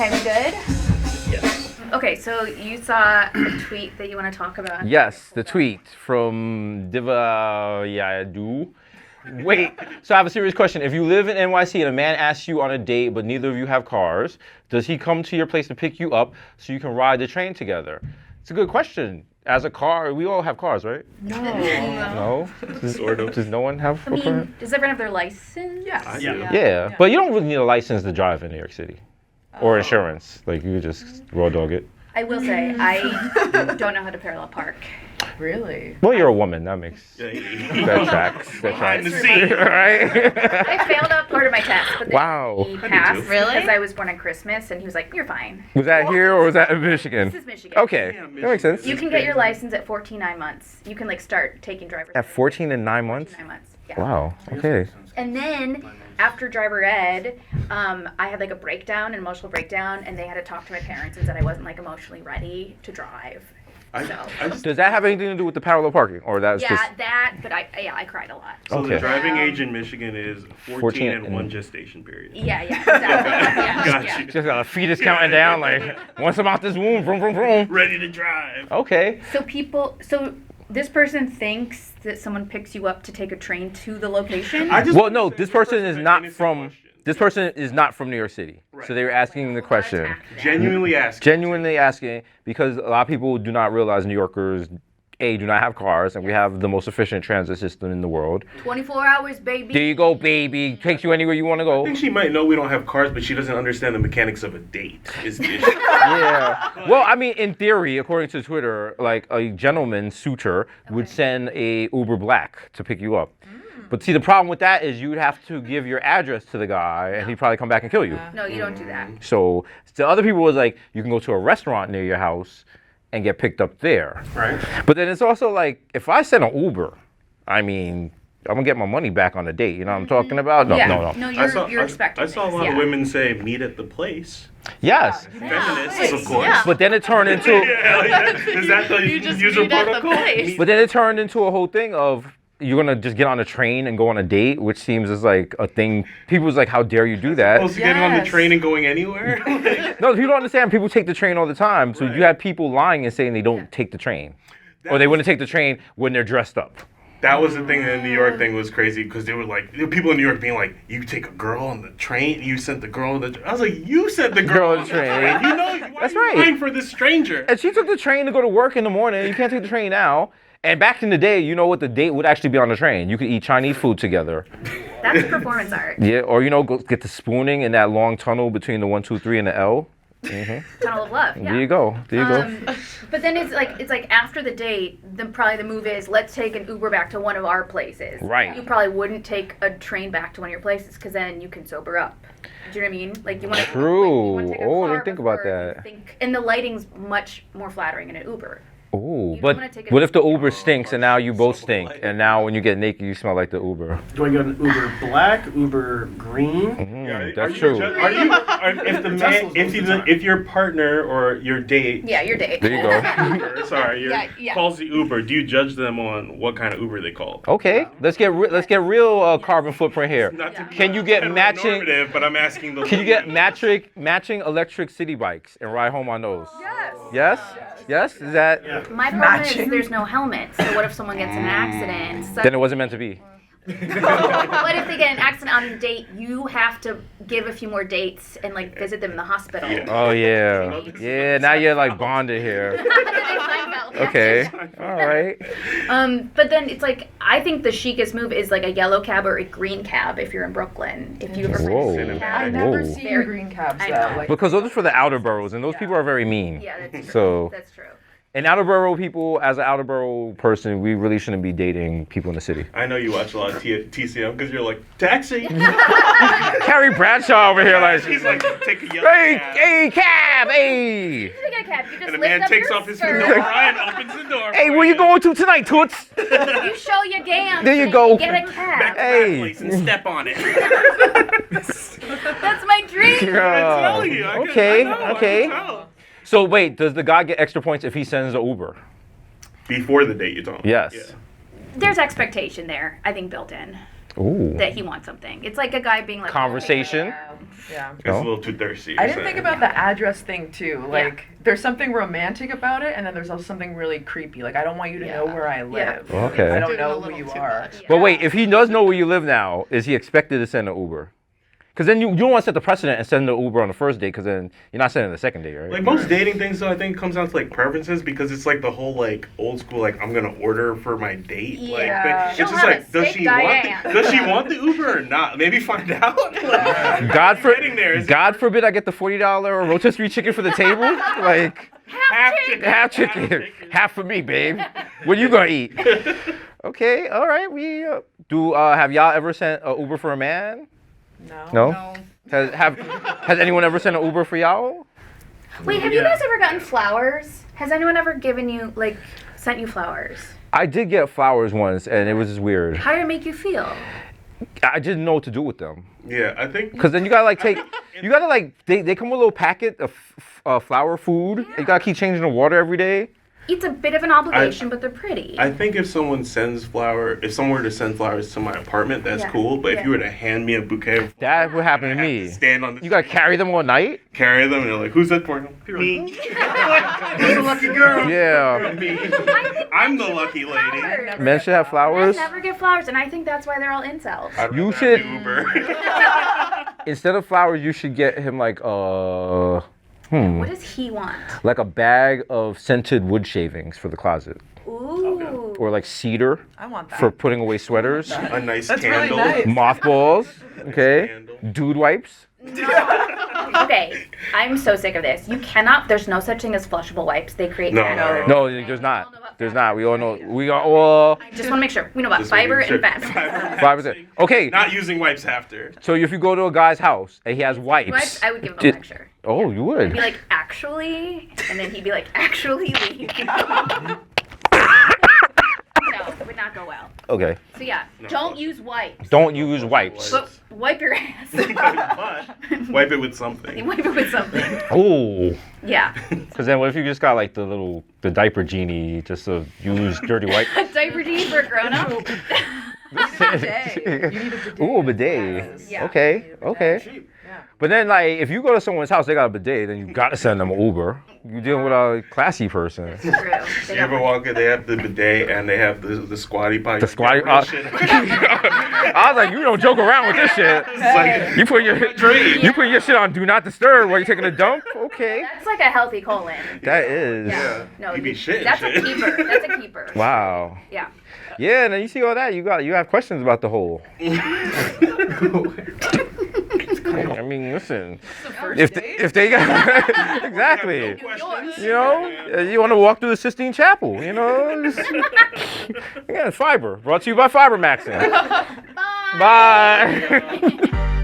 Okay, we good? Yes. Okay, so you saw a tweet that you want to talk about. Yes, the tweet from Diva Yadu. Wait, so I have a serious question. If you live in NYC and a man asks you on a date, but neither of you have cars, does he come to your place to pick you up so you can ride the train together? It's a good question. As a car, we all have cars, right? No. No? Sort of. Does no one have I a car? mean, does everyone have their license? Yes. I do. Yeah, but you don't really need a license to drive in New York City. Or insurance. Like, you could just raw dog it. I will say, I don't know how to parallel park. Really? Well, you're a woman. That makes... Yeah. That tracks. That Behind the tracks. scenes. Right? I failed up part of my test, but then Wow. he I did passed too. because I was born on Christmas, and he was like, "You're fine." Was that here or was that in Michigan? This is Michigan. Okay, Yeah, that makes sense. You can get your license at 14, 9 months. You can like start taking driver's At 14 and 9 months? 9 months. Yeah. Wow, okay. And then after driver ed, I had like a breakdown, an emotional breakdown, and they had to talk to my parents and said I wasn't like emotionally ready to drive. I just, Does that have anything to do with the parallel parking? Or that's Yeah, just... that, but I cried a lot. so Okay. the driving age in Michigan is 14 and and- 1 gestation period. Yeah, exactly. Yeah, Got yeah. you. Just got a fetus counting down, like, once I'm out this womb, vroom, vroom, vroom. Ready to drive. Okay. So this person thinks that someone picks you up to take a train to the location. I just Well, wanna no, say this person is an not innocent from... question. This person is not from New York City. Right. So they were asking the question. Genuinely asking. Genuinely asking, because a lot of people do not realize New Yorkers, A, do not have cars, and we have the most efficient transit system in the world. 24 hours, baby. There you go, baby. Takes you anywhere you want to I go. think she might know we don't have cars, but she doesn't understand the mechanics of a date. Is the issue. Yeah. Well, I mean, in theory, according to Twitter, like a gentleman suitor would send a Uber Black to pick you up. But see, the problem with that is you'd have to give your address to the guy, and he'd probably come back and kill you. No, you don't do that. So the other people was like, you can go to a restaurant near your house and get picked up there. Right? But then it's also like, if I send an Uber, I mean, I'm gonna get my money back on the date. You know what I'm talking about? No, Yeah. no. No, I you're expecting I saw a things, lot yeah. of women say, meet at the place. Yes. Feminists, of course. Yeah. But then it turned into, Is that the You just user meet at the protocol? place. but then it turned into a whole thing of, you're gonna just get on a train and go on a date, which seems as like a thing. People's like, how dare you do that? Supposed to getting on the Yes. train and going anywhere? No, people don't understand. People take the train all the time. So you have people lying and saying they don't take the train. Or they wouldn't take the train when they're dressed up. That was the thing. The New York thing was crazy because they were like, there were people in New York being like, "You take a girl on the train. You sent the girl on the." I was like, "You sent the girl on the train. You know, why That's are you right. lying for this stranger?" And she took the train to go to work in the morning. You can't take the train now. And back in the day, you know what the date would actually be on the train? You could eat Chinese food together. That's performance art. Yeah, or go get the spooning in that long tunnel between the 1, 2, 3 and the L. Tunnel of love. Yeah. There you go. There you go. But then it's like after the date, probably the move is let's take an Uber back to one of our places. Right. You probably wouldn't take a train back to one of your places because then you can sober up. Do you know what I mean? Like you want to. True. Like, you wanna take a Oh, I car didn't think about before you that. and the lighting's much more flattering in an Uber. Ooh, You but wanna take a- what if the Uber stinks and now you both stink? And now when you get naked, you smell like the Uber. Do I get an Uber black, Uber green? That's true. If the man, if your partner or your date, Yeah, your date. There you go. Uber, sorry, Yeah. calls the Uber, do you judge them on what kind of Uber they call? Okay, let's get real carbon footprint here. Not to be Can you get matching? heteronormative, but I'm asking the. Can you get matching electric city bikes and ride home on those? Yes. Yes. Yes. Is that? My problem is there's no helmet. So what if someone gets in an accident? So Then it wasn't meant to be. what if they get in an accident on a date? You have to give a few more dates and like visit them in the hospital. Oh yeah. Yeah. Now you're like bonded here. Okay. All right. But then it's like I think the chicest move is like a yellow cab or a green cab if you're in Brooklyn. If you ever Whoa. seen a cab. I've never Whoa. seen green cabs I though. know. Like, Because those are for the outer boroughs, and those people are very mean. Yeah, that's true. So- That's true. And outer borough people, as an outer borough person, we really shouldn't be dating people in the city. I know you watch a lot of TCM because you're like taxi. Carrie Bradshaw over here, like, He's like take a yellow hey, cab. hey, cab, hey. You get a cab. You just And the lift man up takes your off his skirt. fedora and opens the door. Hey, for where you going to tonight, Toots? You show your gams. There you and go. Get a cab. Back to Hey. that place and step on it. That's my dream. I'm telling you. Okay, I know, okay. I can tell. So wait, does the guy get extra points if he sends an Uber? Before the date, you're talking. Yes. Yeah. There's expectation there, I think, built in. Ooh. that he wants something. It's like a guy being like Conversation. Yeah. It's a little too thirsty. I you're didn't think saying. about the address thing too. Like, there's something romantic about it, and then there's also something really creepy. Like, I don't want you to know where I live. Okay. I don't Doing a know who little you too are. much. But wait, if he does know where you live now, is he expected to send an Uber? Because then you don't want to set the precedent and send the Uber on the first date, because then you're not sending the second date, right? Like most dating things, though, I think comes down to like preferences because it's like the whole like old school like I'm gonna order for my date. Yeah. Like thing. It's She'll just have like a does steak she want Diane. does she want the Uber or not? Maybe find out. Like, God, getting there is God forbid I get the $40 rotisserie chicken for the table. Like half chicken. half chicken, half for me, babe. What you gonna eat? Okay, all right. We do. Have y'all ever sent an Uber for a man? No. No. No. Has anyone ever sent an Uber for y'all? Wait, have you guys ever gotten flowers? Has anyone ever given you like sent you flowers? I did get flowers once, and it was just weird. How did it make you feel? I didn't know what to do with them. Yeah, I think Cause then you gotta like take, you gotta like they come with a little packet of flower food. You gotta keep changing the water every day. It's a bit of an obligation, but they're pretty. I think if someone if someone were to send flowers to my apartment, that's Yeah. cool. But Yeah. if you were to hand me a bouquet of That would happen to I have me. stand on the You gotta carry them all night. carry them, and they're like, "Who's that for?" Me. Who's the lucky girl? Yeah. Me. I'm the lucky lady. Flowers. Men should have Men flowers. never get flowers, and I think that's why they're all incels. I'd You rather have should- the Uber. Instead of flowers, you should get him like What does he want? like a bag of scented wood shavings for the closet, Ooh. or like cedar I want that. for putting away sweaters, A nice That's really candle. nice. mothballs, okay, Candle. dude wipes. Okay, I'm so sick of this. You cannot. There's no such thing as flushable wipes. They create. No, fat. no, No, there's not. There's not. We all know. We got well. I just want to make sure we know about Just fiber making and sure. fat. 5%. Okay, Not using wipes after. so if you go to a guy's house and he has wipes, Wipes, I would give him a Did- lecture. oh, you I'd be would. like, actually, and then he'd be like, actually, leave. No, it would not go well. Okay, So yeah, don't use wipes. don't use wipes. But wipe your ass. But wipe it with something. You wipe it with something. Oh, Yeah. because then what if you just got like the diaper genie just to use dirty wipe? A diaper genie for a grown up. bidet. You need a bidet. Ooh, a bidet. Yes. Yeah. Okay, okay. Cheap. But then, like, if you go to someone's house, they got a bidet, then you gotta send them an Uber. You're dealing with a classy person. True. They You ever don't- walk in, they have the bidet and they have the squatty potty. The squatty. Yeah, shit. I was like, you don't joke around with this shit. It's like You put your dream. you put your shit on do not disturb while you're taking a dump. Okay, That's like a healthy colon. that is. Yeah. No, You be shitting that's shit. a keeper. That's a keeper. Wow. Yeah. Yeah, and then you see all that, you have questions about the whole. I mean, listen, if they got exactly, Questions? you know, you want to walk through the Sistine Chapel, you know. Again, fiber brought to you by Fiber Maxing. Bye. Bye.